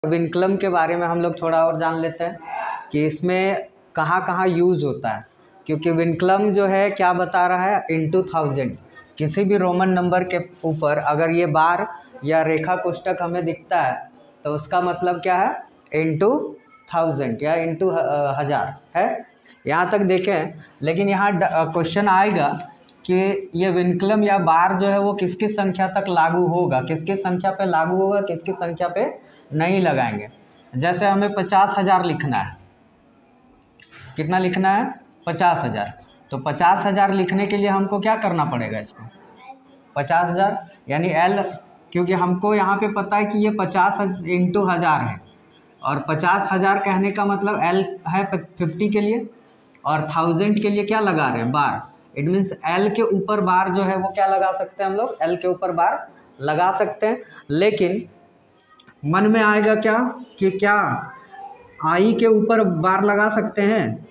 विनक्लम के बारे में हम लोग थोड़ा और जान लेते हैं कि इसमें कहाँ कहाँ यूज़ होता है, क्योंकि विनक्लम जो है क्या बता रहा है, इनटू 1000 किसी भी रोमन नंबर के ऊपर अगर ये बार या रेखा कोष्टक हमें दिखता है तो उसका मतलब क्या है, इनटू 1000 या इनटू 1000 है। यहाँ तक देखें, लेकिन यहाँ क्वेश्चन आएगा कि ये विनक्लम या बार जो है वो किस किस संख्या तक लागू होगा, किस किस संख्या पे लागू होगा, किस किस संख्या पे नहीं लगाएंगे। जैसे हमें 50,000 लिखना है, कितना लिखना है, 50,000। तो 50,000 लिखने के लिए हमको क्या करना पड़ेगा, इसको 50,000 यानी L, क्योंकि हमको यहाँ पे पता है कि ये 50 इंटू 1000 है, और 50,000 कहने का मतलब L है 50 के लिए, और 1000 के लिए क्या लगा रहे हैं, बार। इट मीन्स L के ऊपर बार जो है वो क्या लगा सकते हैं हम लोग, L के ऊपर बार लगा सकते हैं। लेकिन मन में आएगा क्या कि क्या I के ऊपर बार लगा सकते हैं,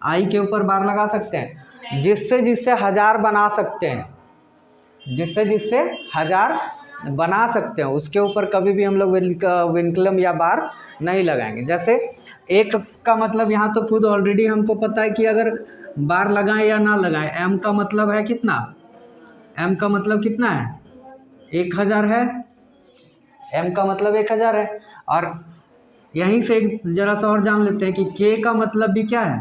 I के ऊपर बार लगा सकते हैं, जिससे जिससे 1000 बना सकते हैं, जिससे जिससे 1000 बना सकते हैं, उसके ऊपर कभी भी हम लोग विनक्लम या बार नहीं लगाएंगे। जैसे एक का मतलब यहाँ तो खुद ऑलरेडी हमको पता है कि अगर बार लगाएं या ना लगाएं, M का मतलब है कितना, M का मतलब कितना है, 1000 है, M का मतलब 1000 है। और यहीं से जरा सा और जान लेते हैं कि K का मतलब भी क्या है,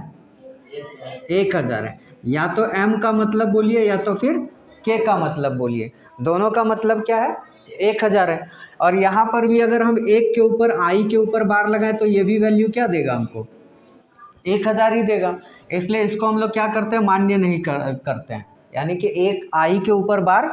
1000 है। या तो M का मतलब बोलिए या तो फिर K का मतलब बोलिए, दोनों का मतलब क्या है, 1000 है। और यहाँ पर भी अगर हम एक के ऊपर I के ऊपर बार लगाएं तो ये भी वैल्यू क्या देगा, हमको 1000 ही देगा। इसलिए इसको हम लोग क्या करते हैं, मान्य नहीं करते हैं, यानी कि एक I के ऊपर बार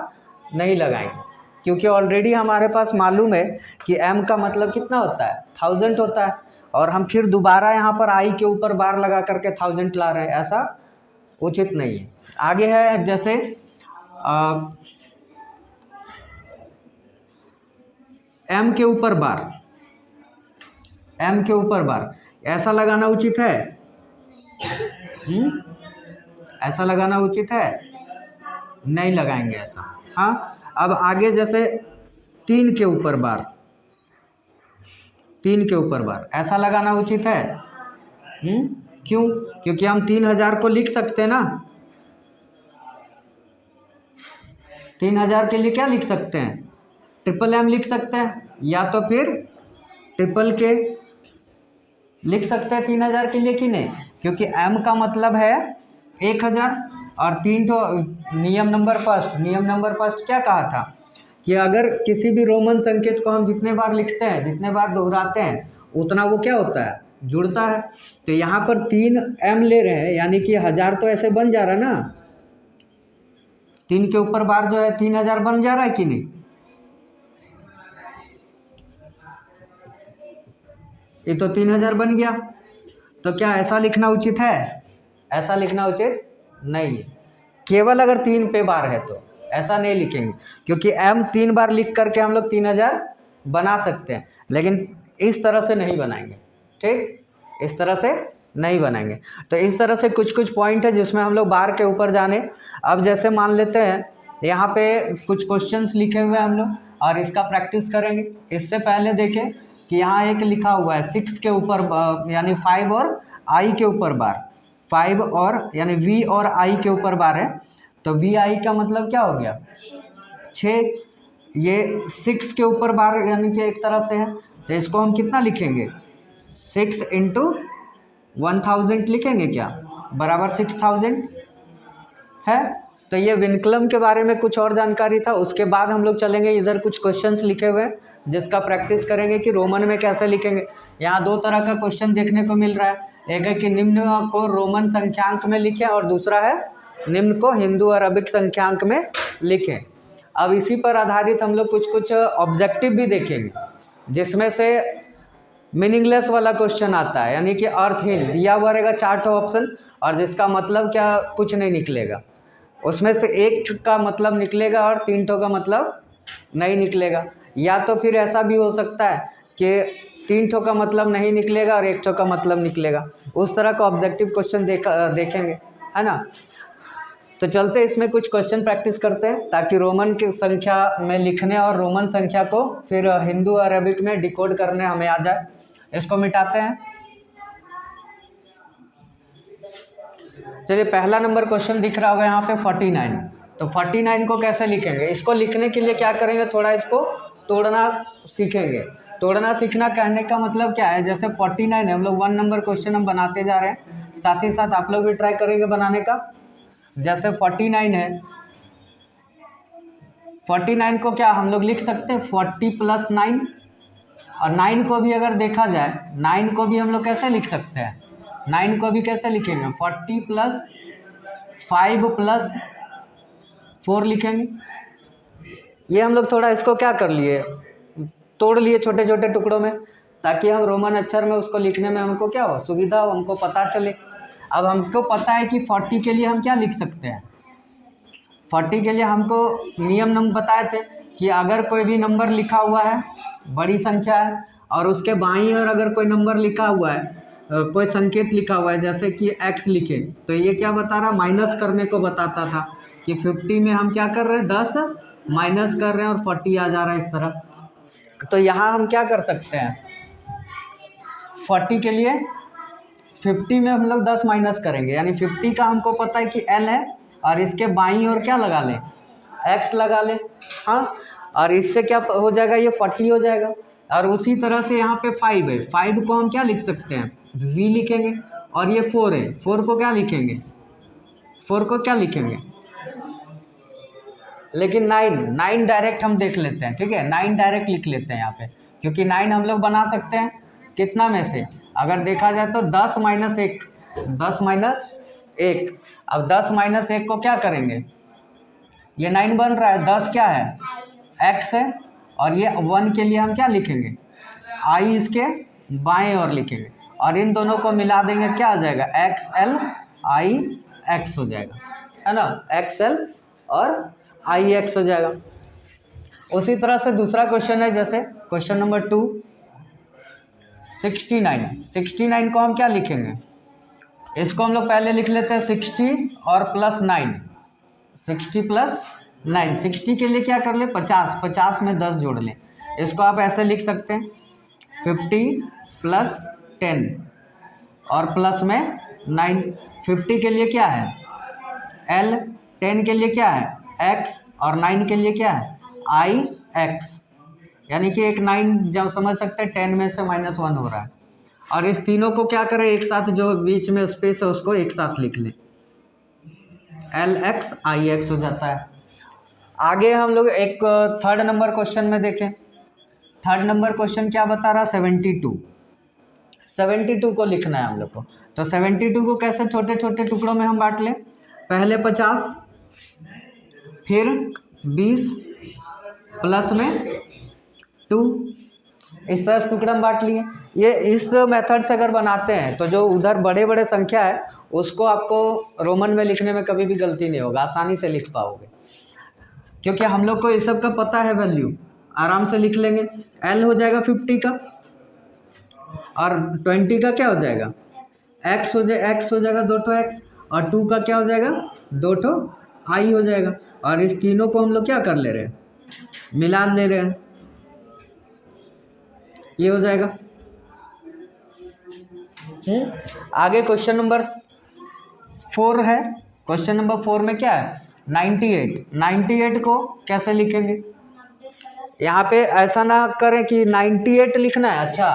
नहीं लगाएंगे, क्योंकि ऑलरेडी हमारे पास मालूम है कि M का मतलब कितना होता है, 1000 होता है, और हम फिर दोबारा यहाँ पर I के ऊपर बार लगा करके 1000 ला रहे हैं, ऐसा उचित नहीं है। आगे है जैसे M के ऊपर बार, M के ऊपर बार ऐसा लगाना उचित है, ऐसा लगाना उचित है, नहीं लगाएंगे ऐसा। हाँ, अब आगे जैसे 3 के ऊपर बार, 3 के ऊपर बार ऐसा लगाना उचित है, क्यों, क्योंकि हम 3000 को लिख सकते हैं ना, 3000 के लिए क्या लिख सकते हैं, ट्रिपल M लिख सकते हैं, या तो फिर ट्रिपल K लिख सकते हैं 3000 के लिए, कि नहीं, क्योंकि M का मतलब है 1000, और 3 तो नियम नंबर फर्स्ट क्या कहा था कि अगर किसी भी रोमन संकेत को हम जितने बार लिखते हैं, जितने बार दोहराते हैं, उतना वो क्या होता है, जुड़ता है। तो यहाँ पर 3M ले रहे हैं, यानी कि 1000 तो ऐसे बन जा रहा है ना, 3 के ऊपर बार जो है 3000 बन जा रहा है कि नहीं, ये तो 3000 बन गया। तो क्या ऐसा लिखना उचित है, ऐसा लिखना उचित नहीं है। केवल अगर 3 पे बार है तो ऐसा नहीं लिखेंगे, क्योंकि M 3 बार लिख करके हम लोग 3000 बना सकते हैं, लेकिन इस तरह से नहीं बनाएंगे, ठीक, इस तरह से नहीं बनाएंगे। तो इस तरह से कुछ कुछ पॉइंट है जिसमें हम लोग बार के ऊपर जाने। अब जैसे मान लेते हैं यहाँ पे कुछ क्वेश्चंस लिखे हुए हैं हम लोग, और इसका प्रैक्टिस करेंगे। इससे पहले देखें कि यहाँ एक लिखा हुआ है 6 के ऊपर यानी 5 और I के ऊपर बार, 5 और यानी V और I के ऊपर बार है, तो VI का मतलब क्या हो गया, 6। ये 6 के ऊपर बार यानी कि एक तरह से है, तो इसको हम कितना लिखेंगे, 6 इंटू 1000 लिखेंगे क्या, बराबर 6000 है। तो ये विनक्लम के बारे में कुछ और जानकारी था। उसके बाद हम लोग चलेंगे, इधर कुछ क्वेश्चंस लिखे हुए हैं जिसका प्रैक्टिस करेंगे कि रोमन में कैसे लिखेंगे। यहाँ 2 तरह का क्वेश्चन देखने को मिल रहा है, एक है कि निम्न को रोमन संख्यांक में लिखें, और दूसरा है निम्न को हिंदू और अरबिक संख्यांक में लिखें। अब इसी पर आधारित हम लोग कुछ कुछ ऑब्जेक्टिव भी देखेंगे, जिसमें से मीनिंगलेस वाला क्वेश्चन आता है, यानी कि अर्थहीन दिया हुआ रहेगा 4 ऑप्शन, और जिसका मतलब क्या कुछ नहीं निकलेगा, उसमें से एक का मतलब निकलेगा और 3 का मतलब नहीं निकलेगा। या तो फिर ऐसा भी हो सकता है कि 3 का मतलब नहीं निकलेगा और 1 का मतलब निकलेगा। उस तरह का ऑब्जेक्टिव क्वेश्चन देखेंगे, है ना। तो चलते इसमें कुछ क्वेश्चन प्रैक्टिस करते हैं ताकि रोमन की संख्या में लिखने और रोमन संख्या को फिर हिंदू अरबिक में डिकोड करने हमें आ जाए। इसको मिटाते हैं। चलिए, पहला नंबर क्वेश्चन दिख रहा होगा यहाँ पे 49। तो 49 को कैसे लिखेंगे? इसको लिखने के लिए क्या करेंगे, थोड़ा इसको तोड़ना सीखेंगे। तोड़ना सीखना कहने का मतलब क्या है, जैसे 49 है, हम लोग 1 नंबर क्वेश्चन हम बनाते जा रहे हैं, साथ ही साथ आप लोग भी ट्राई करेंगे बनाने का। जैसे 49 है, 49 को क्या हम लोग लिख सकते हैं 40 + 9, और 9 को भी अगर देखा जाए, 9 को भी हम लोग कैसे लिख सकते हैं, 9 को भी कैसे लिखेंगे 40 + 5 + 4 लिखेंगे। ये हम लोग थोड़ा इसको क्या कर लिए, तोड़ लिए छोटे छोटे टुकड़ों में, ताकि हम रोमन अक्षर में उसको लिखने में हमको क्या हो, सुविधा हो, हमको पता चले। अब हमको पता है कि 40 के लिए हम क्या लिख सकते हैं। 40 के लिए हमको नियम नंबर बताए थे कि अगर कोई भी नंबर लिखा हुआ है, बड़ी संख्या है, और उसके बाईं ओर अगर कोई नंबर लिखा हुआ है, कोई संकेत लिखा हुआ है, जैसे कि x लिखे, तो ये क्या बता रहा, माइनस करने को बताता था कि 50 में हम क्या कर रहे हैं, 10 माइनस कर रहे हैं और 40 आ जा रहा है इस तरह। तो यहाँ हम क्या कर सकते हैं, 40 के लिए 50 में हम लोग 10 माइनस करेंगे, यानी 50 का हमको पता है कि L है, और इसके बाईं ओर क्या लगा लें, x लगा लें। हाँ, और इससे क्या हो जाएगा, ये 40 हो जाएगा। और उसी तरह से यहाँ पे 5 है, 5 को हम क्या लिख सकते हैं, v लिखेंगे। और ये 4 है, 4 को क्या लिखेंगे, 4 को क्या लिखेंगे, लेकिन 9 डायरेक्ट हम देख लेते हैं, ठीक है, 9 डायरेक्ट लिख लेते हैं यहाँ पे, क्योंकि 9 हम लोग बना सकते हैं कितना में से, अगर देखा जाए तो 10 - 1, 10 - 1। अब 10 - 1 को क्या करेंगे, ये 9 बन रहा है, 10 क्या है, x है, और ये 1 के लिए हम क्या लिखेंगे, i इसके बाएं ओर लिखेंगे, और इन दोनों को मिला देंगे, क्या आ जाएगा, xl i x हो जाएगा, है ना, xl और i x हो जाएगा। उसी तरह से दूसरा क्वेश्चन है, जैसे क्वेश्चन नंबर 2, 69 को हम क्या लिखेंगे, इसको हम लोग पहले लिख लेते हैं 60 और +9, 60 + 9, 60 के लिए क्या कर ले, 50, 50 में 10 जोड़ लें। इसको आप ऐसे लिख सकते हैं 50 + 10 और प्लस में 9। 50 के लिए क्या है L, 10 के लिए क्या है X, और 9 के लिए क्या है IX, यानी कि एक 9 जब समझ सकते हैं 10 में से -1 हो रहा है। और इस तीनों को क्या करें, एक साथ जो बीच में स्पेस है उसको एक साथ लिख लें, LX IX हो जाता है। आगे हम लोग एक 3rd नंबर क्वेश्चन में देखें। 3rd नंबर क्वेश्चन क्या बता रहा, 72 को लिखना है हम लोग को। तो 72 को कैसे छोटे छोटे टुकड़ों में हम बांट लें, पहले 50, फिर 20 प्लस में 2, इस तरह से टुकड़ा हम बांट लिए। ये इस मेथड से अगर बनाते हैं तो जो उधर बड़े बड़े संख्या है उसको आपको रोमन में लिखने में कभी भी गलती नहीं होगा, आसानी से लिख पाओगे, क्योंकि हम लोग को ये सब का पता है, वैल्यू आराम से लिख लेंगे। L हो जाएगा 50 का, और 20 का क्या हो जाएगा X हो जाएगा 2 x, और 2 का क्या हो जाएगा 2 I हो जाएगा। और इस तीनों को हम लोग क्या कर ले रहे हैं, मिला ले रहे हैं, ये हो जाएगा। आगे क्वेश्चन नंबर 4 है। क्वेश्चन नंबर 4 में क्या है 98 को कैसे लिखेंगे। यहाँ पे ऐसा ना करें कि 98 लिखना है, अच्छा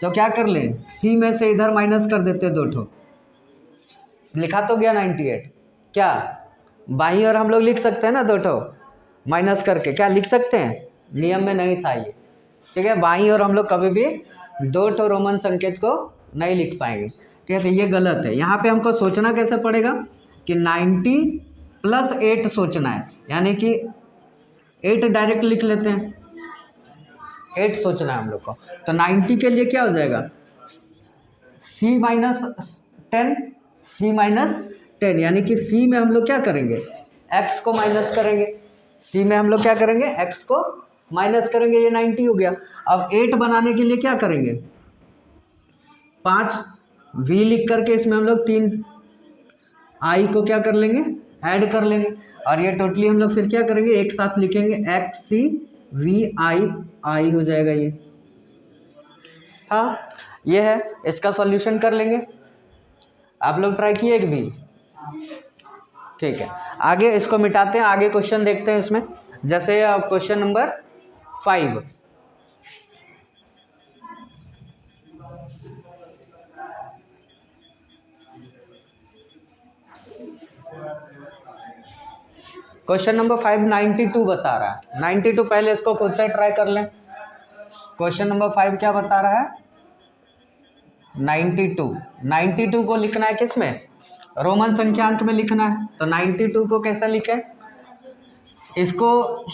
तो क्या कर लें, C में से इधर माइनस कर देते 2 लिखा तो गया 98, क्या बाईं ओर हम लोग लिख सकते हैं ना 2 माइनस करके, क्या लिख सकते हैं, नियम में नहीं था ये, ठीक है। बाईं ओर हम लोग कभी भी 2 रोमन संकेत को नहीं लिख पाएंगे, ठीक है, तो ये गलत है। यहाँ पे हमको सोचना कैसे पड़ेगा कि 90 + 8 सोचना है, यानी कि 8 डायरेक्ट लिख लेते हैं, 8 सोचना है हम लोग को। तो 90 के लिए क्या हो जाएगा C - 10, यानी कि C में हम लोग क्या करेंगे X को माइनस करेंगे, C में हम लोग क्या करेंगे X को माइनस करेंगे, ये 90 हो गया। अब 8 बनाने के लिए क्या करेंगे 5 V लिख करके इसमें हम लोग 3 I को क्या कर लेंगे ऐड कर लेंगे और ये टोटली हम लोग फिर क्या करेंगे, एक साथ लिखेंगे XCVI हो जाएगा ये। हाँ ये है, इसका सॉल्यूशन कर लेंगे। आप लोग ट्राई किए एक भी? ठीक है, आगे इसको मिटाते हैं, आगे क्वेश्चन देखते हैं इसमें। जैसे क्वेश्चन नंबर 5, क्वेश्चन नंबर 5 92 बता रहा है। 92 पहले इसको खुद से ट्राई कर लें। क्वेश्चन नंबर 5 क्या बता रहा है? 92 को लिखना है किस में? रोमन संख्यांक में लिखना है। तो 92 को कैसा लिखें? इसको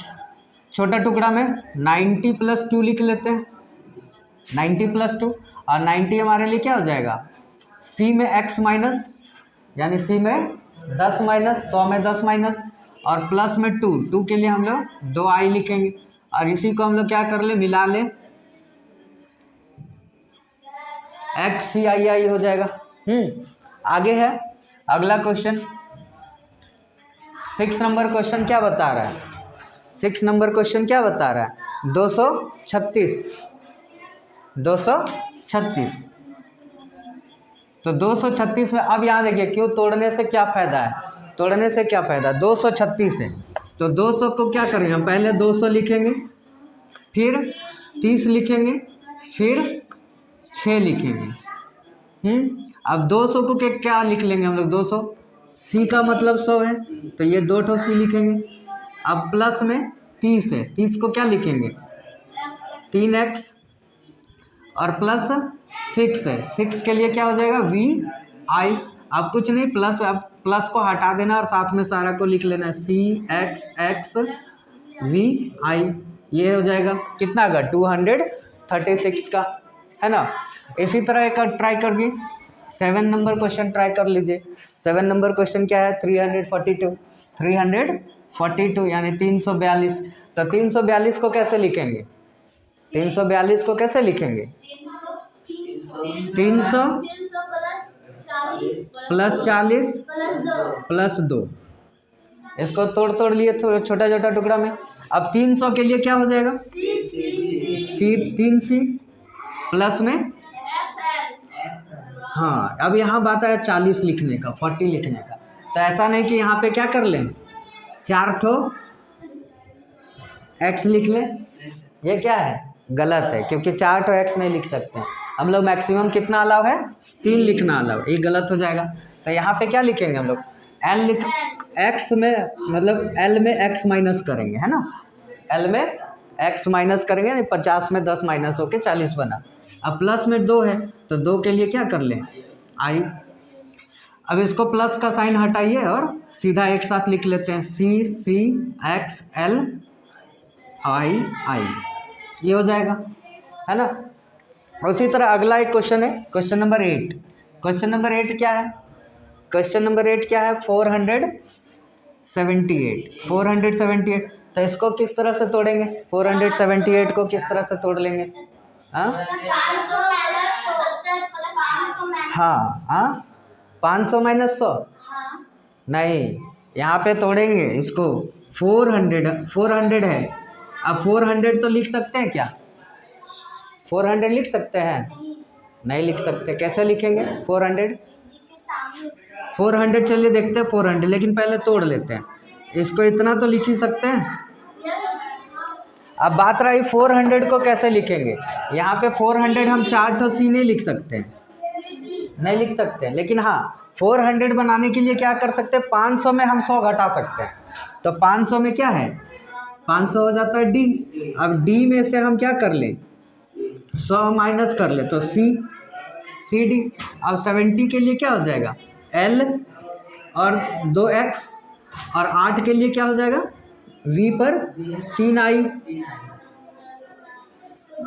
छोटा टुकड़ा में 90 + 2 लिख लेते हैं। 90 + 2 और 90 हमारे लिए क्या हो जाएगा? C में x माइनस, यानी C में 10 माइनस, 100 में 10 माइनस और प्लस में 2 के लिए हम लोग 2i लिखेंगे और इसी को हम लोग क्या कर ले, मिला लें, XCII हो जाएगा। आगे है अगला क्वेश्चन। 6 नंबर क्वेश्चन क्या बता रहा है? 6 नंबर क्वेश्चन क्या बता रहा है? 236। तो 236 में अब यहाँ देखिए, क्यों तोड़ने से क्या फ़ायदा है? तोड़ने से क्या फ़ायदा? 236 है तो 200 को क्या करेंगे हम? पहले 200 लिखेंगे, फिर 30 लिखेंगे, फिर 6 लिखेंगे। अब 200 को क्या लिख लेंगे हम लोग? 200 C का मतलब 100 है तो ये 2 ठो C लिखेंगे। अब प्लस में 30 है, 30 को क्या लिखेंगे? 3x और प्लस 6 है, 6 के लिए क्या हो जाएगा? VI। अब कुछ नहीं, प्लस, अब प्लस को हटा देना और साथ में सारा को लिख लेना है, CXXVI। ये हो जाएगा कितना का? 236 का, है ना। इसी तरह एक ट्राई करिए, 7 नंबर क्वेश्चन ट्राई कर लीजिए। 7 नंबर क्वेश्चन क्या है? 342 यानी 342। तो 342 को कैसे लिखेंगे? 342 को कैसे लिखेंगे? 300 + 40 + 2। इसको तोड़ लिए छोटा छोटा टुकड़ा में। अब 300 के लिए क्या हो जाएगा? 3C प्लस में, हाँ अब यहाँ बात है 40 लिखने का, 40 लिखने का। तो ऐसा नहीं कि यहाँ पे क्या कर लें, 4 ठो x लिख लें, ये क्या है? गलत है, क्योंकि 4 ठो x नहीं लिख सकते हैं हम लोग। मैक्सिमम कितना अलाउ है? 3 लिखना अलाउ, ये गलत हो जाएगा। तो यहाँ पे क्या लिखेंगे हम लोग? l लिख, x में मतलब l में x माइनस करेंगे, है ना। l में x माइनस करेंगे, 50 में 10 माइनस होके 40 बना। अब प्लस में 2 है तो 2 के लिए क्या कर लें? i। अब इसको प्लस का साइन हटाइए और सीधा एक साथ लिख लेते हैं, CCXLII। ये हो जाएगा, है ना। उसी तरह अगला एक क्वेश्चन है, क्वेश्चन नंबर 8। क्वेश्चन नंबर 8 क्या है? क्वेश्चन नंबर 8 क्या है? 478। तो इसको किस तरह से तोड़ेंगे? 478 को किस तरह से तोड़ लेंगे? हाँ 500 - 100 नहीं, यहाँ पे तोड़ेंगे इसको। 400 है। अब 400 तो लिख सकते हैं क्या? 400 लिख सकते हैं? नहीं लिख सकते। कैसे लिखेंगे 400? चलिए देखते हैं 400, लेकिन पहले तोड़ लेते हैं इसको। इतना तो लिख ही सकते हैं। अब बात रही 400 को कैसे लिखेंगे। यहाँ पे 400 हम 4 ठो C नहीं लिख सकते हैं, नहीं लिख सकते हैं। लेकिन हाँ 400 बनाने के लिए क्या कर सकते हैं? 500 में हम 100 घटा सकते हैं। तो 500 में क्या है? 500 हो जाता है D। अब D में से हम क्या कर लें? 100 माइनस कर ले तो CD। अब 70 के लिए क्या हो जाएगा? L और 2x और 8 के लिए क्या हो जाएगा? V पर 3i।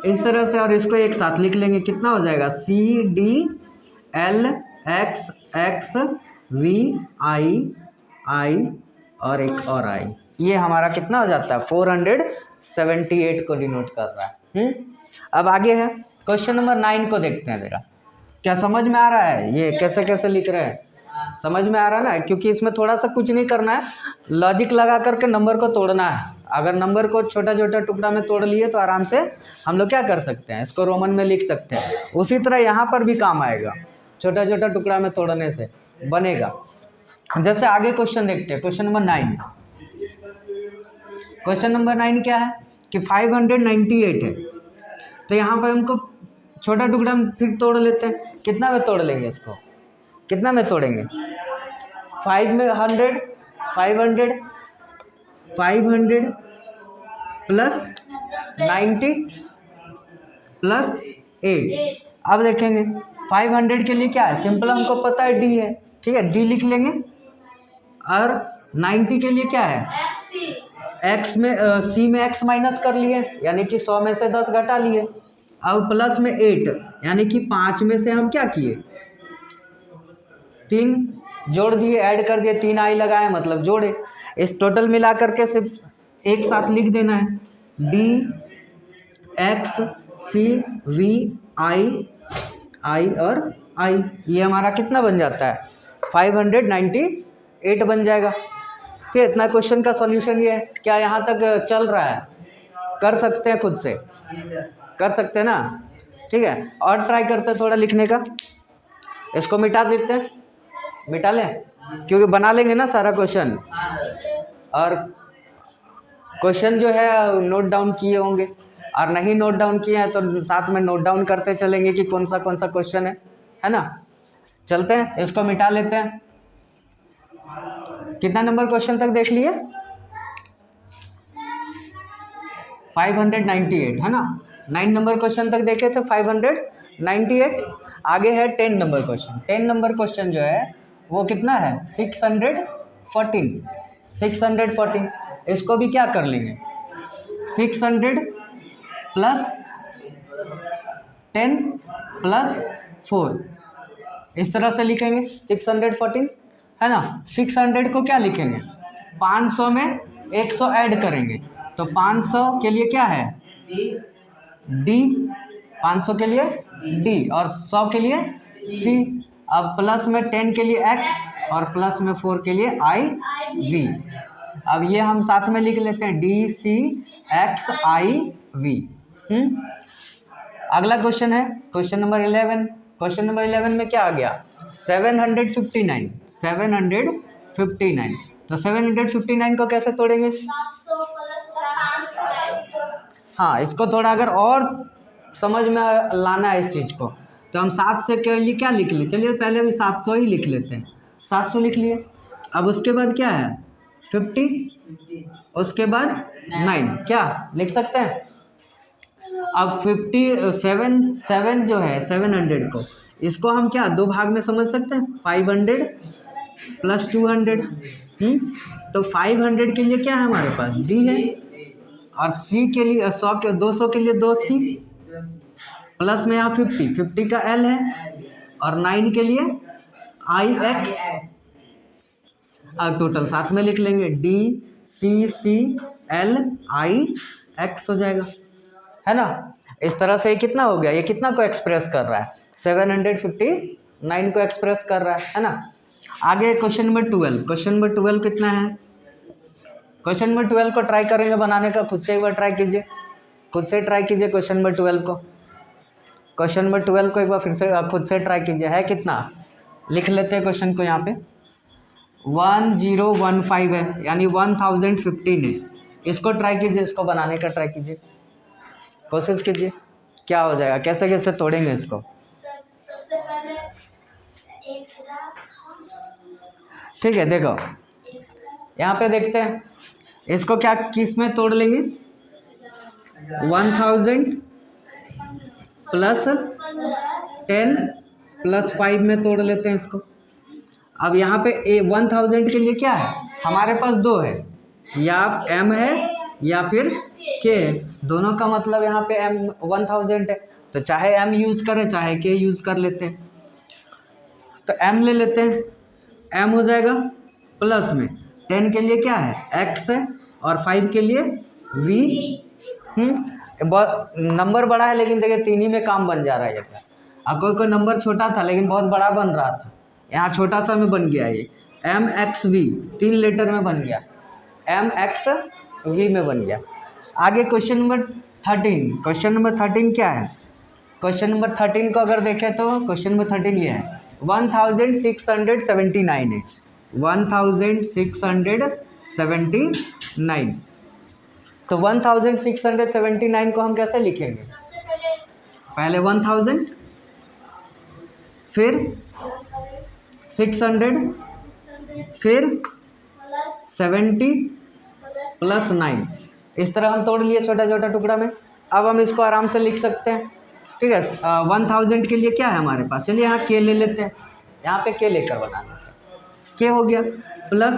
इस तरह से, और इसको एक साथ लिख लेंगे, कितना हो जाएगा? CDLXXVI और एक और i। ये हमारा कितना हो जाता है? 478 को डिनोट कर रहा है। अब आगे है क्वेश्चन नंबर 9 को देखते हैं। जरा क्या समझ में आ रहा है ये कैसे कैसे लिख रहे हैं? समझ में आ रहा है ना, क्योंकि इसमें थोड़ा सा कुछ नहीं करना है, लॉजिक लगा करके नंबर को तोड़ना है। अगर नंबर को छोटा छोटा टुकड़ा में तोड़ लिए तो आराम से हम लोग क्या कर सकते हैं, इसको रोमन में लिख सकते हैं। उसी तरह यहाँ पर भी काम आएगा, छोटा छोटा टुकड़ा में तोड़ने से बनेगा। जैसे आगे क्वेश्चन देखते हैं, क्वेश्चन नंबर 9। क्वेश्चन नंबर 9 क्या है कि 598 है, तो यहाँ पर हमको छोटा टुकड़ा फिर तोड़ लेते हैं। कितना में तोड़ लेंगे इसको, कितना में तोड़ेंगे? 5 में 100, 500 प्लस 90 प्लस 8। अब देखेंगे 500 के लिए क्या है, सिंपल हमको पता है डी है, ठीक है, डी लिख लेंगे। और 90 के लिए क्या है, एक्स में सी में एक्स माइनस कर लिए, यानी कि 100 में से 10 घटा लिए। अब प्लस में 8, यानी कि 5 में से हम क्या किए, 3 जोड़ दिए, ऐड कर दिए, 3 आई लगाए मतलब जोड़े। इस टोटल मिला करके सिर्फ एक साथ लिख देना है, डी एक्स सी वी आई और आई। ये हमारा कितना बन जाता है, 598 बन जाएगा। फिर इतना क्वेश्चन का सॉल्यूशन ये है। क्या यहाँ तक चल रहा है? कर सकते हैं, खुद से कर सकते हैं ना, ठीक है। और ट्राई करते हैं थोड़ा लिखने का, इसको मिटा देते हैं, मिटा लें, क्योंकि बना लेंगे ना सारा क्वेश्चन। और क्वेश्चन जो है नोट डाउन किए होंगे, और नहीं नोट डाउन किए हैं तो साथ में नोट डाउन करते चलेंगे कि कौन सा क्वेश्चन है ना। चलते हैं, इसको मिटा लेते हैं। कितना नंबर क्वेश्चन तक देख लिए? 598 है ना। 9 नंबर क्वेश्चन तक देखे थे 598। आगे है 10 नंबर क्वेश्चन। 10 नंबर क्वेश्चन जो है वो कितना है, 614। इसको भी क्या कर लेंगे, 600 प्लस 10 प्लस 4, इस तरह से लिखेंगे 614 है ना। 600 को क्या लिखेंगे, 500 में 100 ऐड करेंगे, तो 500 के लिए क्या है, डी, 500 के लिए डी और 100 के लिए सी। अब प्लस में 10 के लिए एक्स और प्लस में 4 के लिए आई वी। अब ये हम साथ में लिख लेते हैं, D C X I V. अगला क्वेश्चन है क्वेश्चन नंबर 11। क्वेश्चन नंबर 11 में क्या आ गया, 759। तो 759 को कैसे तोड़ेंगे? हाँ, इसको थोड़ा अगर और समझ में लाना है इस चीज़ को, तो हम 7 से के लिए क्या लिख ले, चलिए पहले भी 700 ही लिख लेते हैं। 700 लिख लिए। अब उसके बाद क्या है, 50, उसके बाद 9, क्या लिख सकते हैं? अब 57 जो है 700 को, इसको हम क्या 2 भाग में समझ सकते हैं, 500 प्लस 200। तो 500 के लिए क्या है हमारे पास, डी है, और सी के लिए 200 के लिए 2c, प्लस में यहाँ 50 का एल है, और 9 के लिए आई एक्स। अब टोटल साथ में लिख लेंगे, D C L I X हो जाएगा, है ना। इस तरह से ये कितना हो गया, ये कितना को एक्सप्रेस कर रहा है, 759 को एक्सप्रेस कर रहा है ना। आगे क्वेश्चन नंबर 12। क्वेश्चन नंबर 12 कितना है, क्वेश्चन नंबर 12 को ट्राई करेंगे बनाने का। खुद से एक बार ट्राई कीजिए, खुद से ट्राई कीजिए क्वेश्चन नंबर 12 को। क्वेश्चन नंबर 12 को एक बार फिर से खुद से ट्राई कीजिए। है कितना, लिख लेते हैं क्वेश्चन को यहाँ पे। 1015 है, यानी 1015 है। इसको ट्राई कीजिए, इसको बनाने का ट्राई कीजिए, कोशिश कीजिए क्या हो जाएगा, कैसे कैसे तोड़ेंगे इसको। सबसे पहले ठीक है, देखो यहाँ पे देखते हैं इसको क्या किस में तोड़ लेंगे, 1000 प्लस 10 प्लस 5 में तोड़ लेते हैं इसको। अब यहाँ पे 1000 के लिए क्या है, हमारे पास 2 है, या m है या फिर k है। दोनों का मतलब यहाँ पे m 1000 है, तो चाहे m यूज़ करें चाहे k यूज़ कर लेते हैं। तो m ले लेते हैं, m हो जाएगा प्लस में 10 के लिए क्या है, x है, और 5 के लिए v। बहुत नंबर बड़ा है, लेकिन देखिए 3 ही में काम बन जा रहा है। अब कोई नंबर छोटा था लेकिन बहुत बड़ा बन रहा था, यहाँ छोटा सा में बन गया ये एम एक्स वी, 3 लेटर में बन गया, एम एक्स वी में बन गया। आगे क्वेश्चन नंबर 13। क्वेश्चन नंबर 13 क्या है? क्वेश्चन नंबर 13 को अगर देखें तो क्वेश्चन नंबर 13 ये है 1679 है, 1679। तो 1679 को हम कैसे लिखेंगे? सबसे पहले पहले 1000, फिर 600, फिर 70 प्लस 9। इस तरह हम तोड़ लिए छोटा छोटा टुकड़ा में। अब हम इसको आराम से लिख सकते हैं, ठीक है। 1000 के लिए क्या है हमारे पास? चलिए यहाँ के ले लेते हैं, यहाँ पे के लेकर बना लेते हैं, के हो गया। प्लस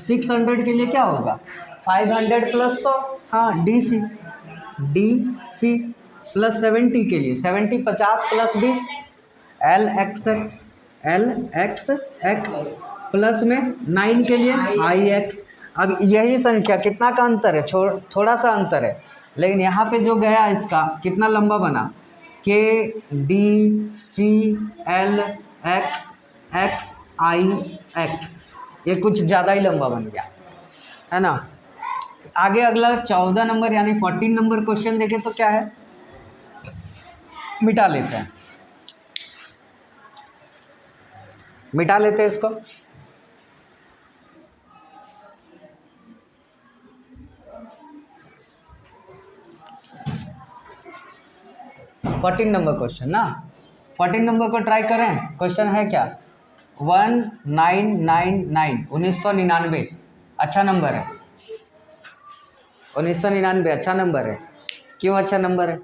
600 के लिए क्या होगा? 500 प्लस 100, हाँ डी सी। प्लस 70 के लिए 70 50 plus 20 L X x plus में 9 के लिए आई एक्स। अब यही संख्या कितना का अंतर है? थोड़ा सा अंतर है, लेकिन यहाँ पे जो गया इसका कितना लंबा बना? K D C L X X I X, ये कुछ ज़्यादा ही लंबा बन गया है ना। आगे अगला 14 नंबर यानी 14 नंबर क्वेश्चन देखें तो क्या है? मिटा लेते हैं, मिटा लेते हैं इसको। फोर्टीन नंबर क्वेश्चन ना, 14 नंबर को ट्राई करें। क्वेश्चन है क्या? 1999, 1999 अच्छा नंबर है। 1999 अच्छा नंबर है। क्यों अच्छा नंबर है?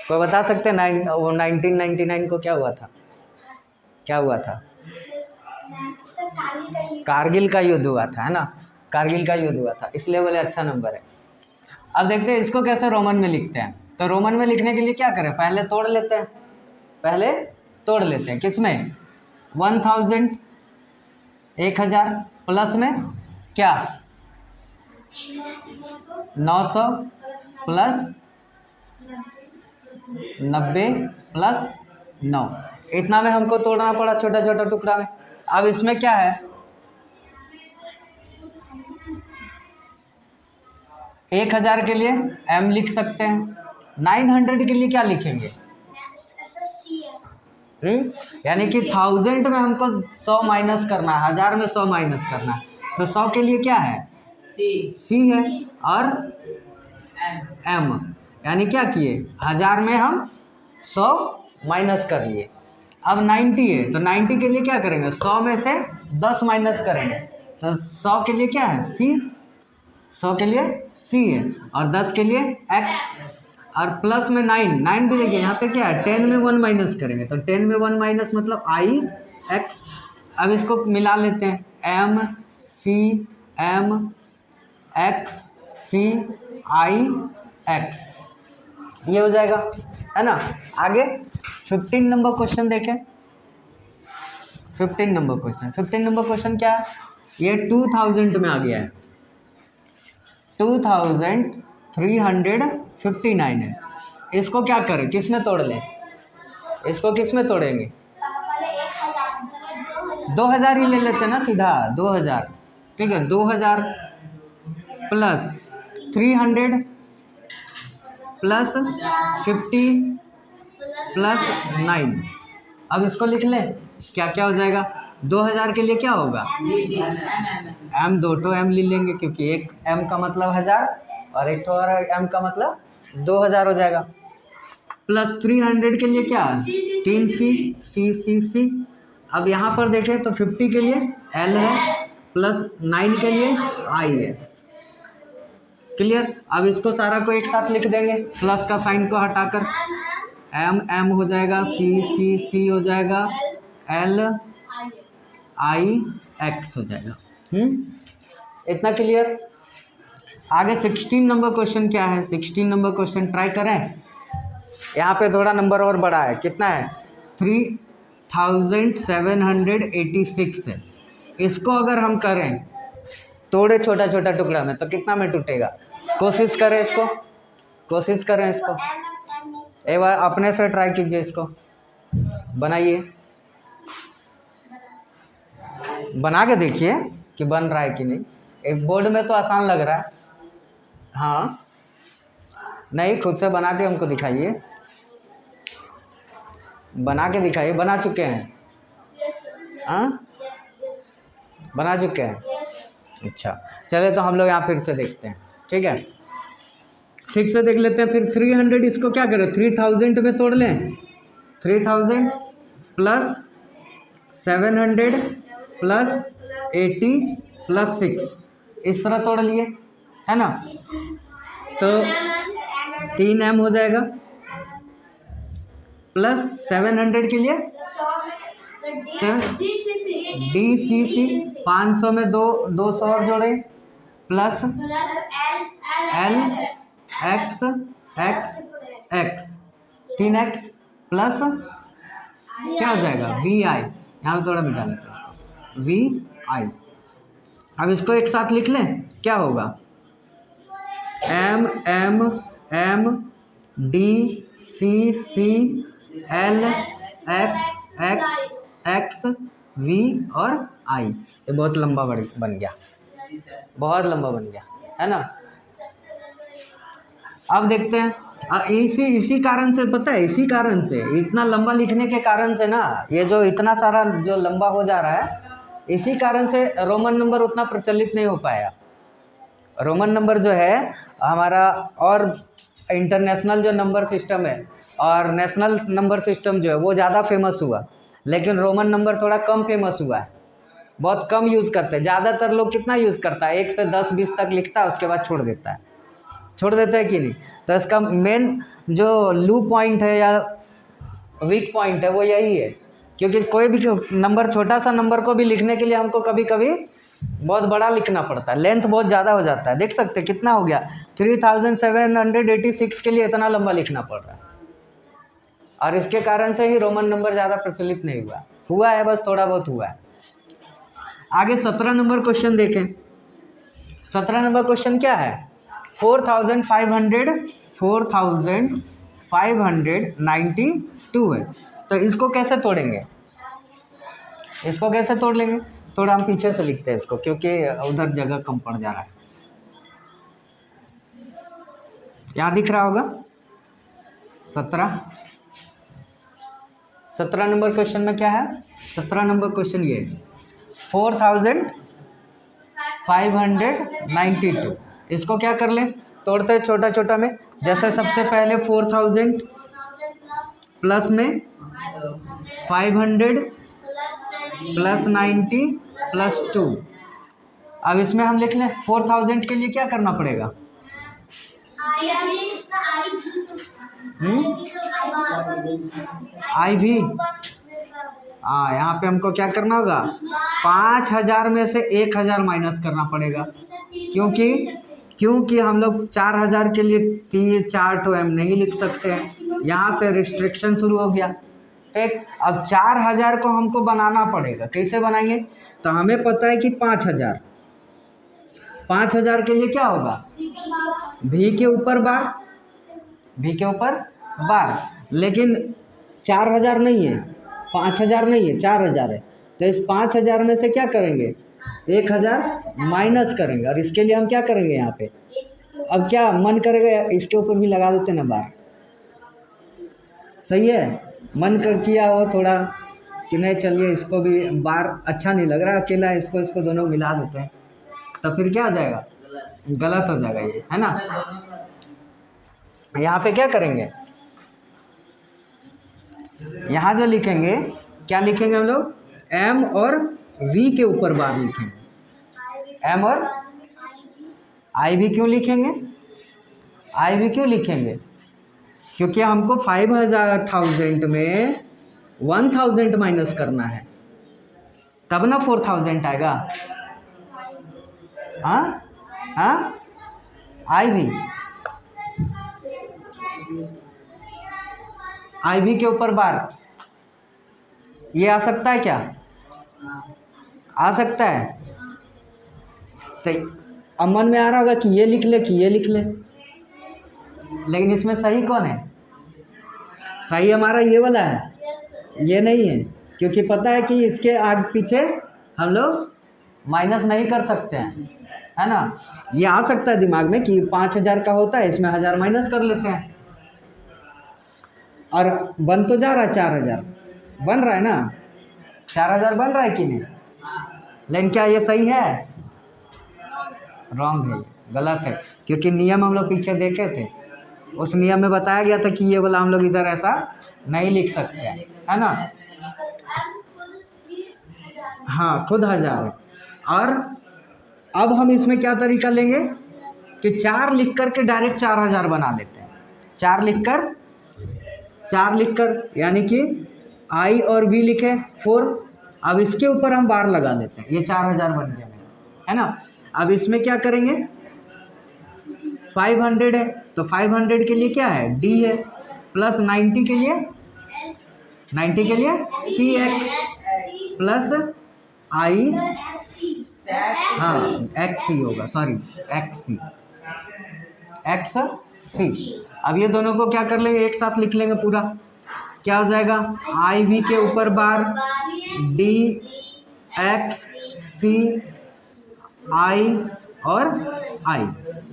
कोई बता सकते हैं? 1999 को क्या हुआ था? क्या हुआ था? सर कारगिल का युद्ध हुआ था, है ना। कारगिल का युद्ध हुआ था, इसलिए बोले अच्छा नंबर है। अब देखते हैं इसको कैसे रोमन में लिखते हैं। तो रोमन में लिखने के लिए क्या करें? पहले तोड़ लेते हैं, पहले तोड़ लेते हैं। किसमें? 1000, 1000 प्लस में क्या? 900 प्लस 90 प्लस 9। इतना में हमको तोड़ना पड़ा छोटा छोटा टुकड़ा में। अब इसमें क्या है? 1000 के लिए m लिख सकते हैं, 900 के लिए क्या लिखेंगे? यानी कि 1000 में हमको 100 माइनस करना है, 1000 में 100 माइनस करना है। तो 100 के लिए क्या है? सी है, और m यानी क्या किए? 1000 में हम 100 माइनस कर लिए। अब 90 है, तो 90 के लिए क्या करेंगे? 100 में से 10 माइनस करेंगे, तो 100 के लिए क्या है? सी। 100 के लिए सी है, और 10 के लिए x, और प्लस में 9 भी देखिए यहाँ पे क्या है? 10 में 1 माइनस करेंगे, तो 10 में 1 माइनस मतलब आई एक्स। अब इसको मिला लेते हैं, एम सी एम एक्स सी आई एक्स, ये हो जाएगा, है ना। आगे 15 नंबर क्वेश्चन देखें। 15 नंबर क्वेश्चन क्या है? ये 2000 में आ गया है, 2359 है। इसको क्या करें? किस में तोड़ लें? इसको किस में तोड़ेंगे? 2000 ही ले लेते हैं ना सीधा, 2000, ठीक है। 2000 प्लस 300 प्लस 50 प्लस 9। अब इसको लिख लें, क्या क्या हो जाएगा? 2000 के लिए क्या होगा? m, 2 m ले लेंगे, क्योंकि एक m का मतलब 1000 और एक तो m का मतलब 2000 हो जाएगा। प्लस 300 के लिए क्या? 3c। अब यहाँ पर देखें तो 50 के लिए l है, प्लस 9 के लिए i है। क्लियर? अब इसको सारा को एक साथ लिख देंगे, प्लस का साइन को हटाकर। m हो जाएगा, c हो जाएगा, l i x हो जाएगा। इतना क्लियर? आगे 16 नंबर क्वेश्चन क्या है? 16 नंबर क्वेश्चन ट्राई करें। यहाँ पे थोड़ा नंबर और बड़ा है, कितना है? 3786 है। इसको अगर हम करें तोड़े छोटा छोटा टुकड़ा में, तो कितना में टूटेगा? कोशिश करें इसको, एक बार अपने से ट्राई कीजिए, इसको बनाइए। बना के देखिए कि बन रहा है कि नहीं। एक बोर्ड में तो आसान लग रहा है। हाँ, नहीं, खुद से बना के हमको दिखाइए, बना के दिखाइए। बना चुके हैं? हाँ, बना चुके हैं। अच्छा, चले तो हम लोग यहाँ फिर से देखते हैं। ठीक है, ठीक से देख लेते हैं। फिर 300 इसको क्या करें, 3000 में तोड़ लें। 3000 प्लस 700 प्लस 80 प्लस 6, इस तरह तोड़ लिए, है ना। तो 3m हो जाएगा, प्लस 700 के लिए DCC 500 में 200 और जोड़े, plus LX X 3x plus क्या हो जाएगा VI, यहाँ पे थोड़ा मिटा लेते हैं VI। अब इसको एक साथ लिख लें, क्या होगा M DCC LX V और I। ये बहुत लंबा बन गया, बहुत लंबा बन गया, है ना। अब देखते हैं, इसी कारण से, पता है, इसी कारण से, इतना लंबा लिखने के कारण से ना, ये जो इतना सारा जो लंबा हो जा रहा है, इसी कारण से रोमन नंबर उतना प्रचलित नहीं हो पाया। रोमन नंबर जो है हमारा, और इंटरनेशनल जो नंबर सिस्टम है और नेशनल नंबर सिस्टम जो है वो ज़्यादा फेमस हुआ, लेकिन रोमन नंबर थोड़ा कम फेमस हुआ है। बहुत कम यूज़ करते हैं। ज़्यादातर लोग कितना यूज़ करता है, 1 से 10 20 तक लिखता है, उसके बाद छोड़ देता है कि नहीं। तो इसका मेन जो लू पॉइंट है या वीक पॉइंट है वो यही है, क्योंकि कोई भी नंबर, छोटा सा नंबर को भी लिखने के लिए हमको कभी कभी बहुत बड़ा लिखना पड़ता है, लेंथ बहुत ज़्यादा हो जाता है। देख सकते हैं कितना हो गया, 3786 के लिए इतना लंबा लिखना पड़ रहा है, और इसके कारण से ही रोमन नंबर ज़्यादा प्रचलित नहीं हुआ है, बस थोड़ा बहुत हुआ है। आगे 17 नंबर क्वेश्चन देखें। 17 नंबर क्वेश्चन क्या है, 4592 है। तो इसको कैसे तोड़ेंगे, इसको कैसे तोड़ लेंगे, थोड़ा हम पीछे से लिखते हैं इसको, क्योंकि उधर जगह कम पड़ जा रहा है। यहाँ दिख रहा होगा 17 नंबर क्वेश्चन में क्या है। 17 नंबर क्वेश्चन ये 4592, इसको क्या कर लें, तोड़ते हैं छोटा छोटा में। जैसे सबसे पहले 4000 प्लस में 500 प्लस 90 प्लस 2। अब इसमें हम लिख लें 4000 के लिए क्या करना पड़ेगा, IV। हाँ, यहाँ पे हमको क्या करना होगा, 5000 में से 1000 माइनस करना पड़ेगा, क्योंकि हम लोग 4000 के लिए 4 m नहीं लिख सकते हैं, यहाँ से रिस्ट्रिक्शन शुरू हो गया। ठीक, अब 4000 को हमको बनाना पड़ेगा। कैसे बनाएंगे, तो हमें पता है कि 5000 के लिए क्या होगा, V के ऊपर बार, लेकिन 4000 नहीं है, 5000 नहीं है, 4000 है। तो इस 5000 में से क्या करेंगे, 1000 माइनस करेंगे, और इसके लिए हम क्या करेंगे यहाँ पे, अब क्या मन करेगा इसके ऊपर भी लगा देते ना बार। सही है, मन कर किया हो थोड़ा कि नहीं, चलिए इसको भी बार अच्छा नहीं लग रहा अकेला, इसको दोनों मिला देते हैं, तो फिर क्या हो जाएगा, गलत हो जाएगा ये, है ना। यहाँ पे क्या करेंगे, यहाँ जो लिखेंगे, क्या लिखेंगे हम लोग, M और V के ऊपर बार लिखेंगे। M और IV क्यों लिखेंगे, क्योंकि हमको 5000 में 1000 माइनस करना है, तब ना 4000 आएगा। हाँ, IV के ऊपर बार, ये आ सकता है क्या, आ सकता है। तो अमन में आ रहा होगा कि ये लिख ले, लेकिन इसमें सही कौन है, सही हमारा ये वाला है, ये नहीं है, क्योंकि पता है कि इसके आगे पीछे हम लोग माइनस नहीं कर सकते हैं, है ना। ये आ सकता है दिमाग में कि 5000 का होता है, इसमें 1000 माइनस कर लेते हैं, और बन तो जा रहा है 4000 बन रहा है ना, 4000 बन रहा है कि नहीं। लेकिन क्या ये सही है? रॉन्ग है, गलत है, क्योंकि नियम हम लोग पीछे देखे थे, उस नियम में बताया गया था कि ये वाला हम लोग इधर ऐसा नहीं लिख सकते हैं, है ना। हाँ, खुद 1000 है। और अब हम इसमें क्या तरीका लेंगे कि 4 लिख कर के डायरेक्ट 4000 बना देते हैं। 4 लिख कर यानी कि आई और बी लिखे 4, अब इसके ऊपर हम बार लगा देते हैं, ये 4000 बन गया, है ना। अब इसमें क्या करेंगे, 500 है तो 500 के लिए क्या है, डी है, प्लस 90 के लिए सी एक्स प्लस आई, हाँ एक्स सी होगा, सॉरी एक्स सी। अब ये दोनों को क्या कर लेंगे, एक साथ लिख लेंगे पूरा, क्या हो जाएगा, आई वी के ऊपर बार डी एक्स सी आई और आई,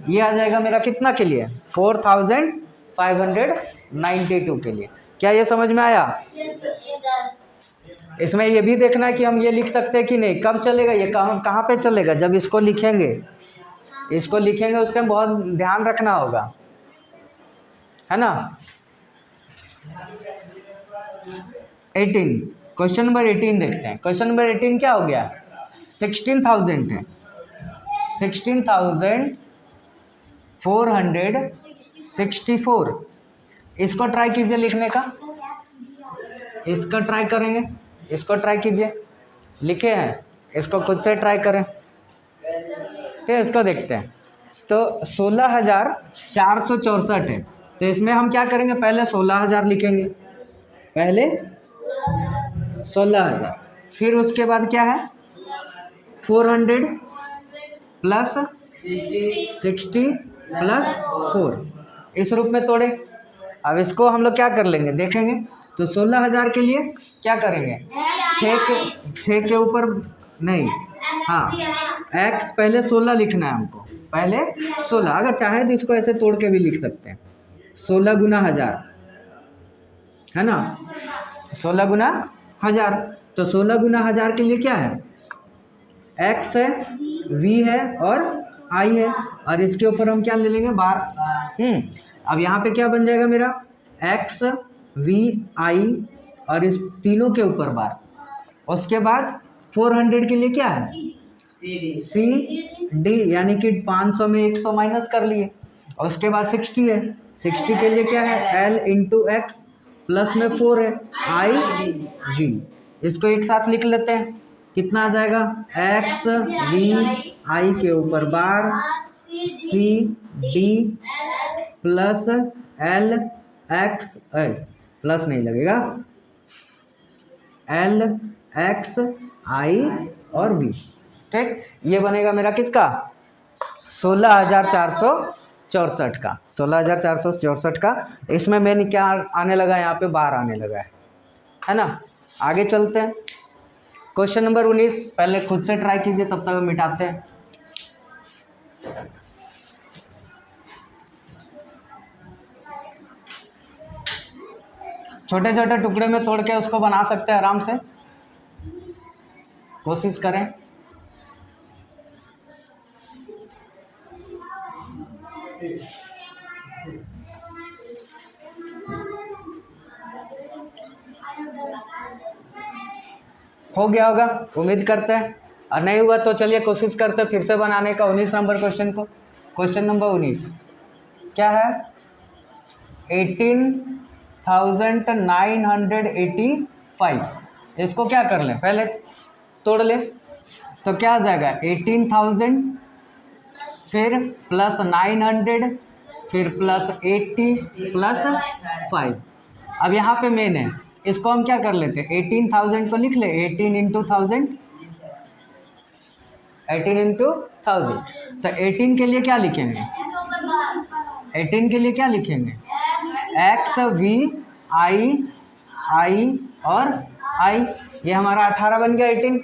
ये आ जाएगा मेरा कितना के लिए, 4592 के लिए। क्या ये समझ में आया? इसमें ये भी देखना है कि हम ये लिख सकते हैं कि नहीं, कब चलेगा ये, कहाँ पे चलेगा, जब इसको लिखेंगे उस टाइम बहुत ध्यान रखना होगा, है ना। 18, क्वेश्चन नंबर 18 देखते हैं। क्वेश्चन नंबर 18 क्या हो गया, 16,000 है, 16,464। इसको ट्राई कीजिए लिखने का, इसका ट्राई करेंगे, इसको ट्राई कीजिए, लिखे हैं, इसको खुद से ट्राई करें, ठीक है। इसको देखते हैं, तो 16,464 है, तो इसमें हम क्या करेंगे, पहले 16,000 लिखेंगे, पहले 16,000, फिर उसके बाद क्या है 400 प्लस 60 प्लस 4, इस रूप में तोड़े। अब इसको हम लोग क्या कर लेंगे, देखेंगे, तो 16,000 के लिए क्या करेंगे, 6 के ऊपर नहीं, हाँ x पहले 16 लिखना है हमको, पहले 16, अगर चाहे तो इसको ऐसे तोड़ के भी लिख सकते हैं, 16 गुना 1000, है ना, 16 गुना 1000, तो 16 गुना 1000 के लिए क्या है, x है, v है और i है, और इसके ऊपर हम क्या ले लेंगे, बार। अब यहाँ पे क्या बन जाएगा मेरा, x v i और इस तीनों के ऊपर बार, उसके बाद 400 के लिए क्या है, सी डी, यानी कि 500 में 100 माइनस कर लिए, और उसके बाद 60 है, 60 के लिए क्या है, l इंटू एक्स प्लस में 4 है, आई वी, इसको एक साथ लिख लेते हैं, कितना आ जाएगा, एक्स वी आई के ऊपर bar C D plus L X, plus नहीं लगेगा, एल एक्स आई और वी, ठीक। ये बनेगा मेरा किसका, 16,464 का, 16,464 का। इसमें मैंने क्या आने लगा, यहाँ पे बार आने लगा है ना। आगे चलते हैं, क्वेश्चन नंबर 19, पहले खुद से ट्राई कीजिए, तब तक मिटाते हैं। छोटे छोटे टुकड़े में तोड़ के उसको बना सकते हैं आराम से, कोशिश करें। हो गया होगा, उम्मीद करते हैं, और नहीं हुआ तो चलिए कोशिश करते हैं फिर से बनाने का। 19 नंबर क्वेश्चन को, क्वेश्चन नंबर 19 क्या है, 18,985, इसको क्या कर लें, पहले तोड़ ले, तो क्या आ जाएगा, 18,000 फिर प्लस 900 फिर प्लस 80 प्लस 5। अब यहाँ पे मेन है, इसको हम क्या कर लेते हैं, 18,000 को लिख ले, 18 इंटू 1000, 18 इंटू 1000, तो 18 के लिए क्या लिखेंगे, 18 के लिए क्या लिखेंगे, एक्स वी आई आई और आई, ये हमारा 18 बन गया 18,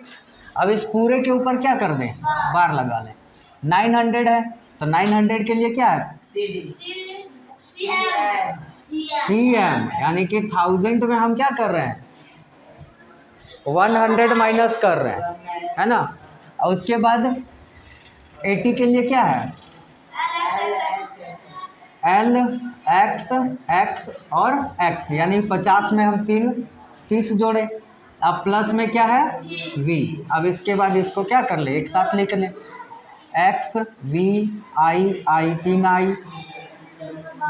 अब इस पूरे के ऊपर क्या कर दें, बार लगा लें। 900 है तो 900 के लिए क्या है, CM, यानी कि 1000 में हम क्या कर रहे हैं, 100 माइनस कर रहे हैं, है ना। और उसके बाद 80 के लिए क्या है, L X X और X, यानी 50 में हम 30 जोड़े। अब प्लस में क्या है V। अब इसके बाद इसको क्या कर ले, एक साथ लिख लें, X V I I 3I,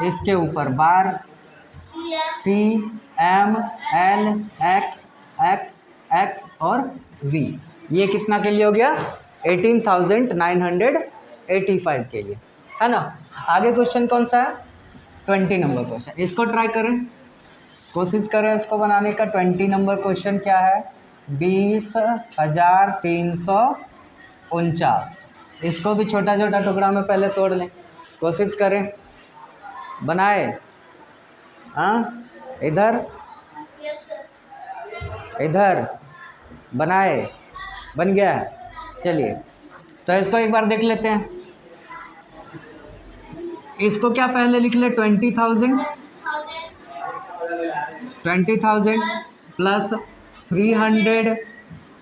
इसके ऊपर बार C M L X X X और V। ये कितना के लिए हो गया, 18,985 के लिए, है ना। आगे क्वेश्चन कौन सा है, 20 नंबर क्वेश्चन। इसको ट्राई करें, कोशिश करें इसको बनाने का। 20 नंबर क्वेश्चन क्या है, 20,349। इसको भी छोटा छोटा टुकड़ा में पहले तोड़ लें, कोशिश करें बनाए। हाँ, इधर इधर बनाए, बन गया। चलिए तो इसको एक बार देख लेते हैं। इसको क्या पहले लिख ले, 20,000 प्लस 300